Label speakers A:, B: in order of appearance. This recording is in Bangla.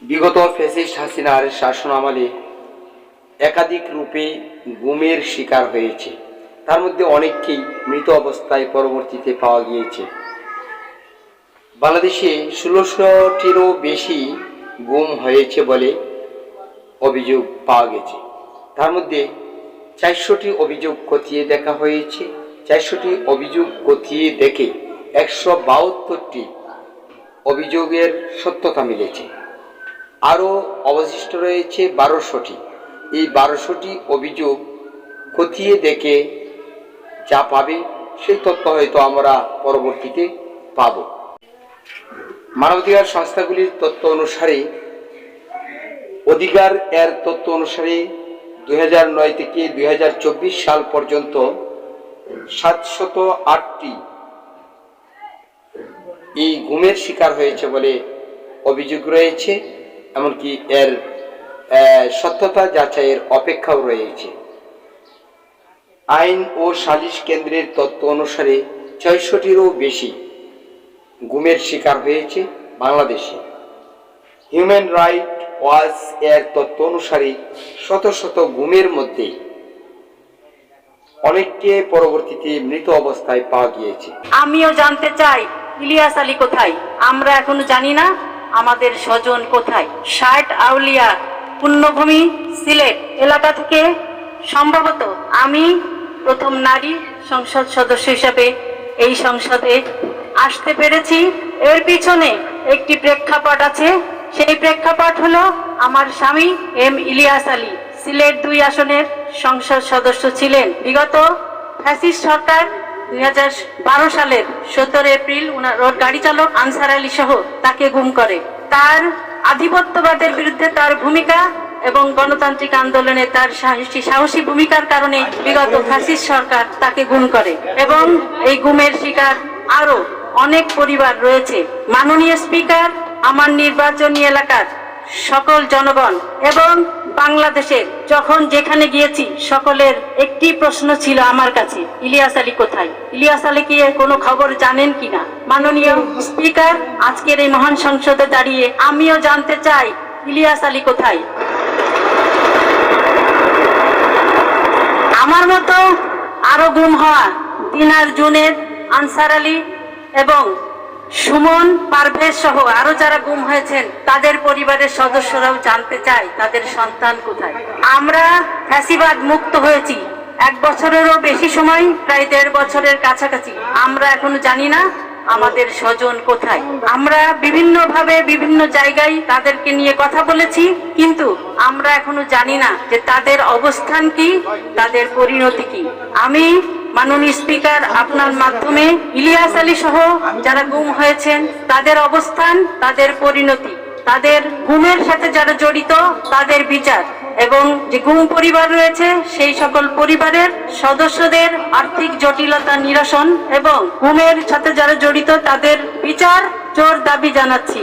A: বিগত ফ্যাসিস্ট হাসিনার শাসনামলে একাধিক রূপে গুমের শিকার হয়েছে। তার মধ্যে অনেককেই মৃত অবস্থায় পরবর্তীতে পাওয়া গিয়েছে। বাংলাদেশে ১৬০০টিরও বেশি গুম হয়েছে বলে অভিযোগ পাওয়া গেছে। তার মধ্যে ৪০০টি অভিযোগ খতিয়ে দেখা হয়েছে। ৪০০টি অভিযোগ খতিয়ে দেখে ১৭২টি অভিযোগের সত্যতা মিলেছে। আরও অবশিষ্ট রয়েছে ১২০০টি। এই ১২০০টি অভিযোগ খতিয়ে দেখে যা পাবে সেই তথ্য হয়তো আমরা পরবর্তীতে পাব। মানবাধিকার সংস্থাগুলির তথ্য অনুসারে, অধিকার এর তথ্য অনুসারে ২০০৯ থেকে ২০২৪ সাল পর্যন্ত ৭০৮টি এই গুমের শিকার হয়েছে বলে অভিযোগ রয়েছে। এমনকি এর সত্যতা যাচাইয়ের অপেক্ষাও রয়েছে। আইন ও সালিশ কেন্দ্রের তথ্য অনুসারে ৬০০টিরও বেশি গুমের শিকার হয়েছে বাংলাদেশে। হিউম্যান রাইট ওয়াচ এর তথ্য অনুসারে শত শত গুমের মধ্যে অনেককে পরবর্তীতে মৃত অবস্থায় পাওয়া গিয়েছে।
B: আমিও জানতে চাই ইলিয়াস আলী কোথায়? আমরা এখনো জানি না আমাদের স্বজন কোথায়। ষাট আউলিয়া পুণ্যভূমি সিলেট এলাকা থেকে সম্ভবত আমি প্রথম নারী সংসদ সদস্য হিসাবে এই সংসদে আসতে পেরেছি। এর পিছনে একটি প্রেক্ষাপট আছে। সেই প্রেক্ষাপট হলো আমার স্বামী এম ইলিয়াস আলী সিলেট ২ আসনের সংসদ সদস্য ছিলেন। বিগত ফ্যাসিস্ট সরকার ২০১২ সালের ১৭ এপ্রিল ওর গাড়ি চালক আনসার আলী সহ তাকে গুম করে। তার আধিপত্যবাদের বিরুদ্ধে তার ভূমিকা এবং গণতান্ত্রিক আন্দোলনে তার সাহসী ভূমিকার কারণে বিগত ফ্যাসিস্ট সরকার তাকে গুম করে এবং এই গুমের শিকার আরো অনেক পরিবার রয়েছে। মাননীয় স্পিকার, আমার নির্বাচনী এলাকার সকল জনগণ এবং বাংলাদেশের যখন যেখানে গিয়েছি সকলের একটি প্রশ্ন ছিল আমার কাছে, ইলিয়াস আলী কোথায়? ইলিয়াস আলী কি কোনো খবর জানেন কিনা? মাননীয় স্পিকার, আজকের এই মহান সংসদে দাঁড়িয়ে আমিও জানতে চাই ইলিয়াস আলী কোথায়? আমার মতো আরো গুম হওয়া দিনার জুনেদ, আনসার আলী এবং সুমন, পারভেজ সহ আরো যারা গুম হয়েছেন তাদের পরিবারের সদস্যরাও জানতে চায় তাদের সন্তান কোথায়। আমরা ফ্যাসিবাদ মুক্ত হয়েছি ১ বছরেরও বেশি সময়, প্রায় ১.৫ বছরের কাছাকাছি। আমরা এখনো জানি না আমাদের স্বজন কোথায়। আমরা বিভিন্নভাবে বিভিন্ন জায়গায় তাদেরকে নিয়ে কথা বলেছি, কিন্তু আমরা এখনো জানি না যে তাদের অবস্থান কি, তাদের পরিণতি কি। আমি মাননীয় স্পিকার, আপনার মাধ্যমে ইলিয়াস আলী সহ যারা গুম হয়েছেন তাদের অবস্থান, তাদের পরিণতি, তাদের গুমের সাথে যারা জড়িত তাদের বিচার এবং যে গুম পরিবার রয়েছে সেই সকল পরিবারের সদস্যদের আর্থিক জটিলতা নিরসন এবং গুমের সাথে যারা জড়িত তাদের বিচার জোর দাবি জানাচ্ছি।